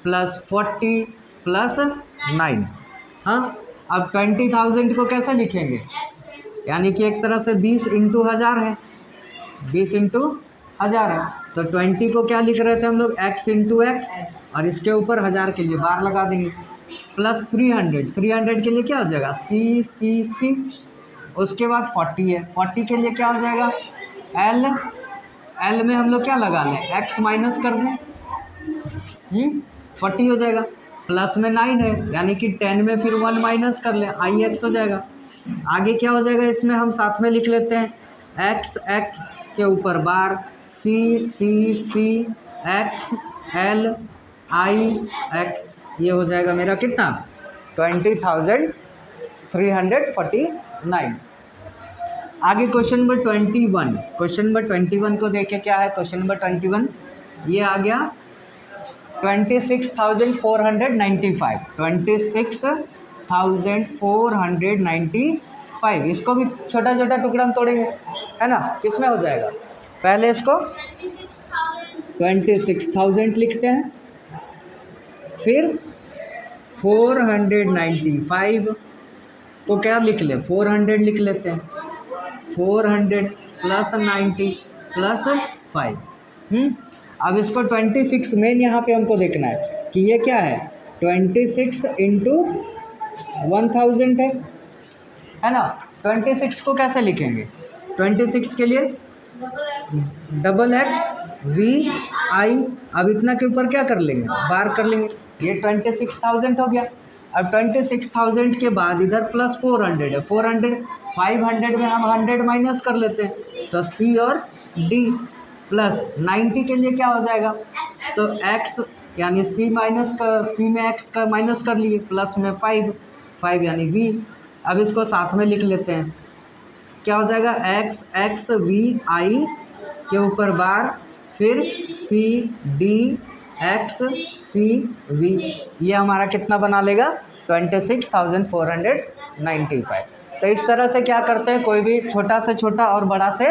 प्लस 40 प्लस 9। हाँ, अब 20,000 को कैसे लिखेंगे, यानी कि एक तरह से 20 इंटू 1000 है, 20 इंटू 1000 है। तो 20 को क्या लिख रहे थे हम लोग, x इंटू एक्स, और इसके ऊपर 1000 के लिए बार लगा देंगे, प्लस 300 के लिए क्या हो जाएगा, C। उसके बाद 40 है, 40 के लिए क्या हो जाएगा, L में हम लोग क्या लगा लें, x माइनस कर दें, 40 हो जाएगा। प्लस में 9 है, यानी कि 10 में फिर 1 माइनस कर लें, IX हो जाएगा। आगे क्या हो जाएगा, इसमें हम साथ में लिख लेते हैं, x के ऊपर बार C X L I X, ये हो जाएगा मेरा कितना, 20,349। आगे क्वेश्चन नंबर 21। क्वेश्चन नंबर 21 को देखें क्या है। क्वेश्चन नंबर 21 ये आ गया 26,495, 26,495। इसको भी छोटा छोटा टुकड़ा में तोड़ेंगे, है ना। किसमें हो जाएगा, पहले इसको 26,000 लिखते हैं, फिर 495 को क्या लिख ले, 400 लिख लेते हैं, 400 प्लस 90 प्लस 5। अब इसको 26 मेन यहाँ पे हमको देखना है कि ये क्या है, 26 इंटू 1000 है ना। 26 को कैसे लिखेंगे, 26 के लिए XX VI, अब इतना के ऊपर क्या कर लेंगे, बार कर लेंगे, ये 26,000 हो गया। अब 26,000 के बाद इधर प्लस 400 है, 500 में हम 100 माइनस कर लेते हैं, तो C और D। प्लस 90 के लिए क्या हो जाएगा, तो X यानी C में X का माइनस कर लिए, प्लस में 5 यानी V। अब इसको साथ में लिख लेते हैं, क्या हो जाएगा, X VI के ऊपर बार, फिर C D X C V, ये हमारा कितना बना लेगा, 26,495। तो इस तरह से क्या करते हैं, कोई भी छोटा से छोटा और बड़ा से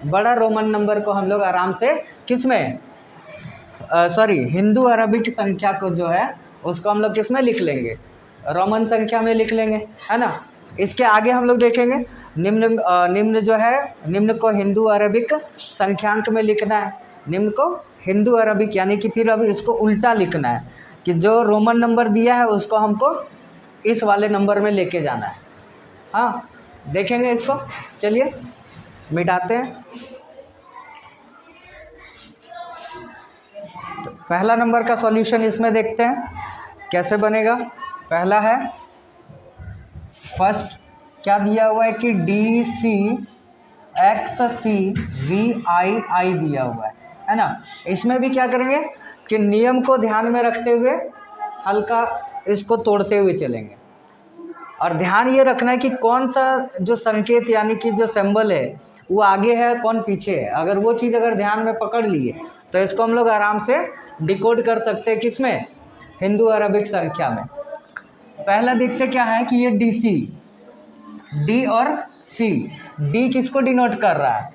बड़ा रोमन नंबर को हम लोग आराम से किस में, हिंदू अरबिक संख्या को जो है उसको हम लोग किस में लिख लेंगे, रोमन संख्या में लिख लेंगे, है ना। इसके आगे हम लोग देखेंगे निम्न जो है, निम्न को हिंदू अरबिक संख्यांक में लिखना है, निम्न को हिंदू अरबिक, यानी कि फिर अब इसको उल्टा लिखना है कि जो रोमन नंबर दिया है उसको हमको इस वाले नंबर में लेके जाना है। हाँ, देखेंगे इसको, चलिए मिटाते हैं। तो पहला नंबर का सॉल्यूशन इसमें देखते हैं कैसे बनेगा। पहला है, फर्स्ट क्या दिया हुआ है कि DC XC VI दिया हुआ है ना। इसमें भी क्या करेंगे कि नियम को ध्यान में रखते हुए हल्का इसको तोड़ते हुए चलेंगे, और ध्यान ये रखना है कि कौन सा जो संकेत यानी कि जो सिंबल है वो आगे है, कौन पीछे है। अगर वो चीज़ अगर ध्यान में पकड़ लिए तो इसको हम लोग आराम से डिकोड कर सकते हैं, किसमें, हिंदू अरबिक संख्या में। पहला देखते क्या है कि ये DC, D और C। D किसको डिनोट कर रहा है?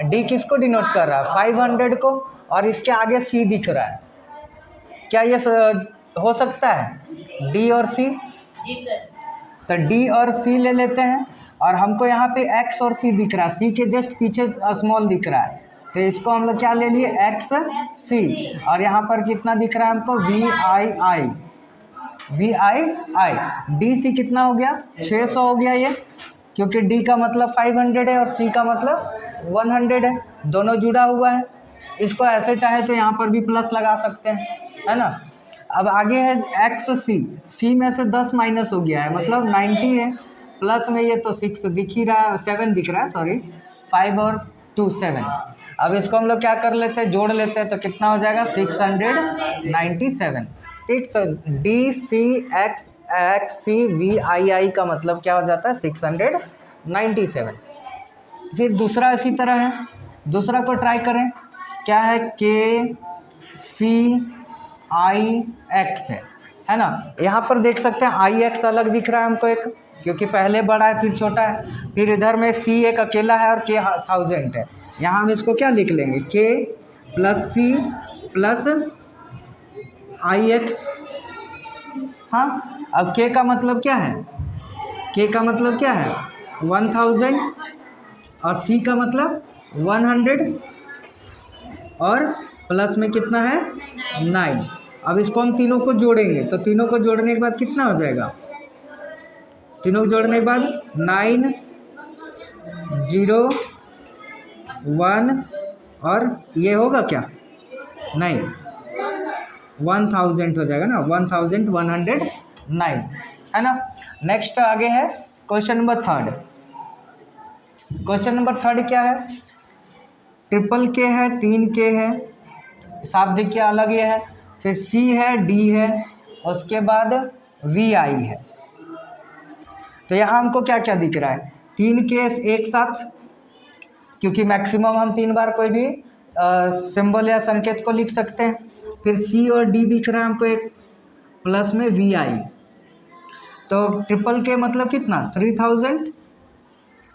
D किसको डिनोट कर रहा है? 500 को, और इसके आगे C दिख रहा है। क्या ये हो सकता है D और C? जी सर। तो D और C ले लेते हैं, और हमको यहाँ पे X और C दिख रहा है, C के जस्ट पीछे स्मॉल दिख रहा है, तो इसको हम लोग क्या ले लिए XC, और यहाँ पर कितना दिख रहा है हमको VII। DC कितना हो गया? 600 हो गया ये, क्योंकि D का मतलब 500 है और C का मतलब 100 है, दोनों जुड़ा हुआ है। इसको ऐसे चाहे तो यहाँ पर भी प्लस लगा सकते हैं, है ना। अब आगे है XC, C में से 10 माइनस हो गया है, मतलब 90 है, प्लस में ये तो 6 दिख ही रहा है, 7 दिख रहा है, सॉरी, 5 और 2 7। अब इसको हम लोग क्या कर लेते हैं, जोड़ लेते हैं, तो कितना हो जाएगा? 697। ठीक, तो DCXXCVII का मतलब क्या हो जाता है? 697। फिर दूसरा इसी तरह है, दूसरा को ट्राई करें। क्या है? KCIX है ना। यहाँ पर देख सकते हैं IX अलग दिख रहा है हमको एक, क्योंकि पहले बड़ा है फिर छोटा है, फिर इधर में C एक अकेला है और K 1000 है। यहाँ हम इसको क्या लिख लेंगे? K + C + IX। हाँ, अब K का मतलब क्या है? K का मतलब क्या है? 1000, और C का मतलब 100, और प्लस में कितना है? 9। अब इसको हम तीनों को जोड़ेंगे, तो तीनों को जोड़ने के बाद कितना हो जाएगा? तीनों को जोड़ने के बाद 9 0 1, और ये होगा क्या? नहीं, 1000 हो जाएगा ना, 1109, है ना। नेक्स्ट आगे है क्वेश्चन नंबर 3। क्वेश्चन नंबर 3 क्या है? ट्रिपल K है, 3K है, शाब्दिक क्या अलग ये है, फिर C है, D है, उसके बाद VI है। तो यहाँ हमको क्या क्या दिख रहा है? 3K एक साथ, क्योंकि मैक्सिमम हम 3 बार कोई भी सिंबल या संकेत को लिख सकते हैं। फिर C और D दिख रहा है हमको एक, प्लस में VI। तो ट्रिपल K मतलब कितना? 3000,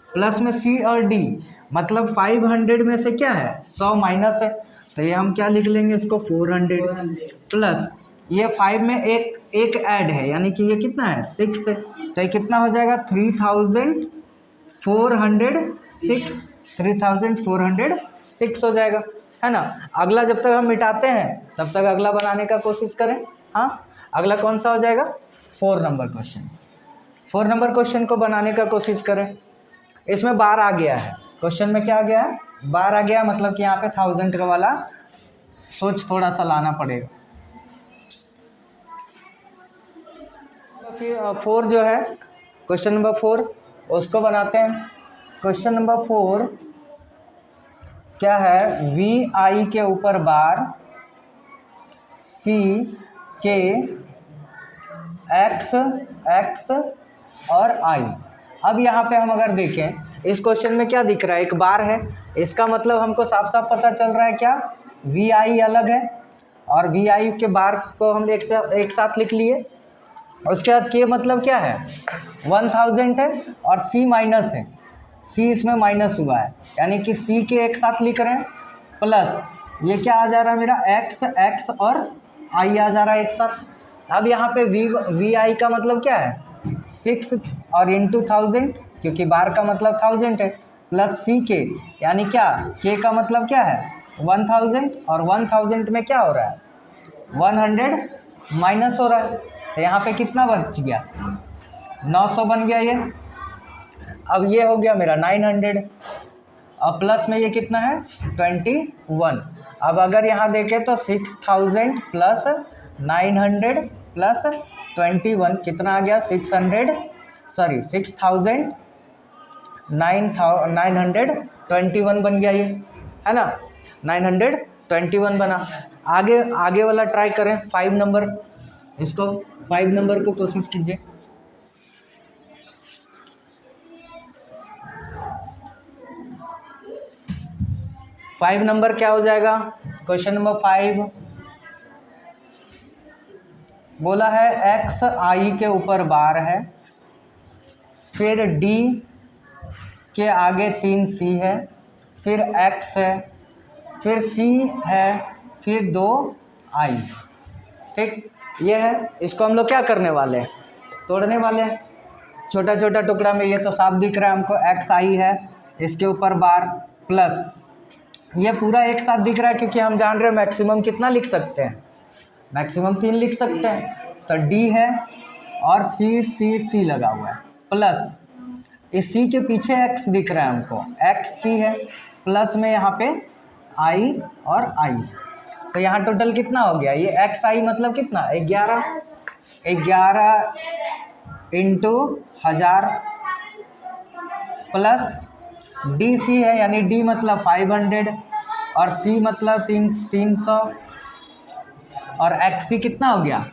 प्लस में C और D मतलब 500 में से क्या है? 100 माइनस है, तो ये हम क्या लिख लेंगे इसको? 400, प्लस ये 5 में एक ऐड है, यानी कि ये कितना है? 6 है, तो ये कितना हो जाएगा? 3406 हो जाएगा, है ना। अगला जब तक हम मिटाते हैं तब तक अगला बनाने का कोशिश करें। हाँ, अगला कौन सा हो जाएगा? 4 नंबर क्वेश्चन। 4 नंबर क्वेश्चन को बनाने का कोशिश करें। इसमें बार आ गया है, क्वेश्चन में क्या आ गया है? बार आ गया, मतलब कि यहाँ पे 1000 का वाला सोच थोड़ा सा लाना पड़ेगा। तो फिर 4 जो है, क्वेश्चन नंबर 4 उसको बनाते हैं। क्वेश्चन नंबर 4 क्या है? VI के ऊपर बार, C K X और I। अब यहाँ पे हम अगर देखें इस क्वेश्चन में क्या दिख रहा है? एक बार है, इसका मतलब हमको साफ साफ पता चल रहा है क्या? VI अलग है, और VI के बार को हम एक साथ लिख लिए। उसके बाद K मतलब क्या है? 1000 है, और C माइनस है, C इसमें माइनस हुआ है, यानी कि C के एक साथ लिख रहे हैं, प्लस ये क्या आ जा रहा है मेरा? X और I आ जा रहा है एक साथ। अब यहाँ पे VI का मतलब क्या है? 6 और इंटू 1000, क्योंकि बार का मतलब 1000 है, प्लस C के, यानी क्या? K का मतलब क्या है? 1000, और 1000 में क्या हो रहा है? 100 माइनस हो रहा है, तो यहाँ पे कितना बच गया? 900 बन गया ये। अब ये हो गया मेरा 900, और प्लस में ये कितना है? 21। अब अगर यहाँ देखें तो 6000 प्लस 900 प्लस 21 कितना आ गया? 6921 बन गया ये, है ना। 921 बना। आगे वाला ट्राई करें, 5 नंबर। इसको 5 नंबर को कोशिश कीजिए। 5 नंबर क्या हो जाएगा? क्वेश्चन नंबर 5, बोला है एक्स आई के ऊपर बार है, फिर डी के आगे 3 सी है, फिर एक्स है, फिर सी है, फिर 2 आई। ठीक, ये है। इसको हम लोग क्या करने वाले हैं, तोड़ने वाले हैं छोटा छोटा टुकड़ा में। ये तो साफ दिख रहा है हमको, एक्स आई है, इसके ऊपर बार प्लस ये पूरा एक साथ दिख रहा है, क्योंकि हम जान रहे हैं मैक्सिमम कितना लिख सकते हैं, मैक्सिमम 3 लिख सकते हैं। तो डी है और सी सी सी लगा हुआ है, प्लस इस सी के पीछे एक्स दिख रहा है हमको, एक्स सी है, प्लस में यहाँ पे आई और आई। तो यहाँ टोटल कितना हो गया, ये एक्स आई मतलब कितना, 11 इंटू 1000 प्लस डी सी है, यानी डी मतलब 500 और सी मतलब 300 और एक्स सी कितना हो गया,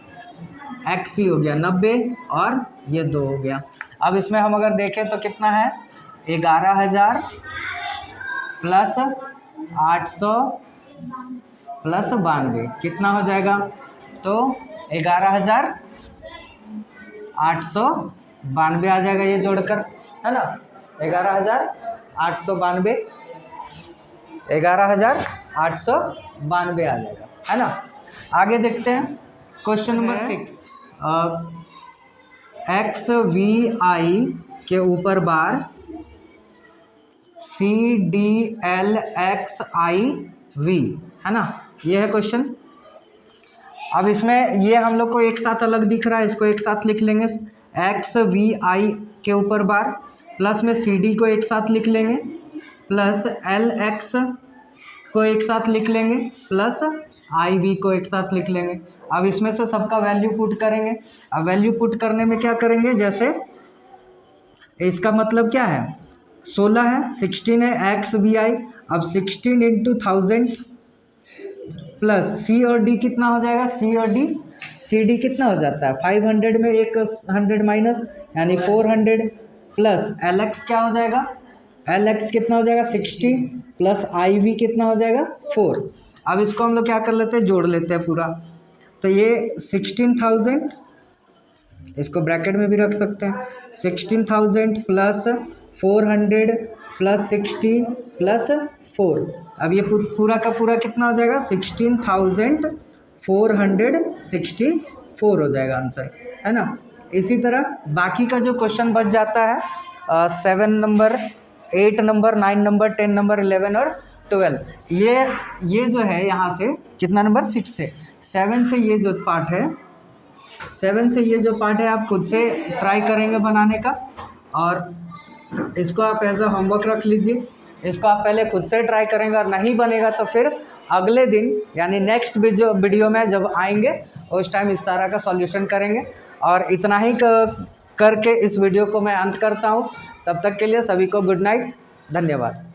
एक्स सी हो गया 90 और ये 2 हो गया। अब इसमें हम अगर देखें तो कितना है, 11,000 प्लस 800 प्लस 92 कितना हो जाएगा, तो 11,892 आ जाएगा ये जोड़कर, है ना। 11,892 11,892 आ जाएगा, है ना। आगे देखते हैं question number 6। X V I के ऊपर bar C D L X I V, है ना, ये है क्वेश्चन। अब इसमें ये हम लोग को एक साथ अलग दिख रहा है, इसको एक साथ लिख लेंगे, एक्स वी आई के ऊपर बार प्लस में सी डी को एक साथ लिख लेंगे, प्लस एल एक्स को एक साथ लिख लेंगे, प्लस आई वी को एक साथ लिख लेंगे। अब इसमें से सबका वैल्यू पुट करेंगे। अब वैल्यू पुट करने में क्या करेंगे, जैसे इसका मतलब क्या है, 16 है, 16 है एक्स वी आई। अब 16 इंटू 1000 प्लस सी और डी कितना हो जाएगा, सी और डी, सी डी कितना हो जाता है, 500 में 100 माइनस यानी 400 प्लस एल एक्स क्या हो जाएगा, एल एक्स कितना हो जाएगा 60 प्लस आई वी कितना हो जाएगा 4। अब इसको हम लोग क्या कर लेते हैं, जोड़ लेते हैं पूरा। तो ये 16,000, इसको ब्रैकेट में भी रख सकते हैं, 16,000 प्लस 400 प्लस 60 प्लस 4। अब ये पूरा का पूरा कितना हो जाएगा, 16,464 हो जाएगा आंसर, है ना। इसी तरह बाकी का जो क्वेश्चन बच जाता है 7 नंबर, 8 नंबर, 9 नंबर, 10 नंबर, 11 और 12, ये जो है यहाँ से कितना नंबर, 6 से 7 से ये जो पार्ट है, 7 से ये जो पार्ट है आप खुद से ट्राई करेंगे बनाने का, और इसको आप एज अ होमवर्क रख लीजिए। इसको आप पहले खुद से ट्राई करेंगे और नहीं बनेगा तो फिर अगले दिन यानी नेक्स्ट वीडियो में जब आएंगे उस टाइम इस सारा का सॉल्यूशन करेंगे। और इतना ही करके इस वीडियो को मैं अंत करता हूँ। तब तक के लिए सभी को गुड नाइट, धन्यवाद।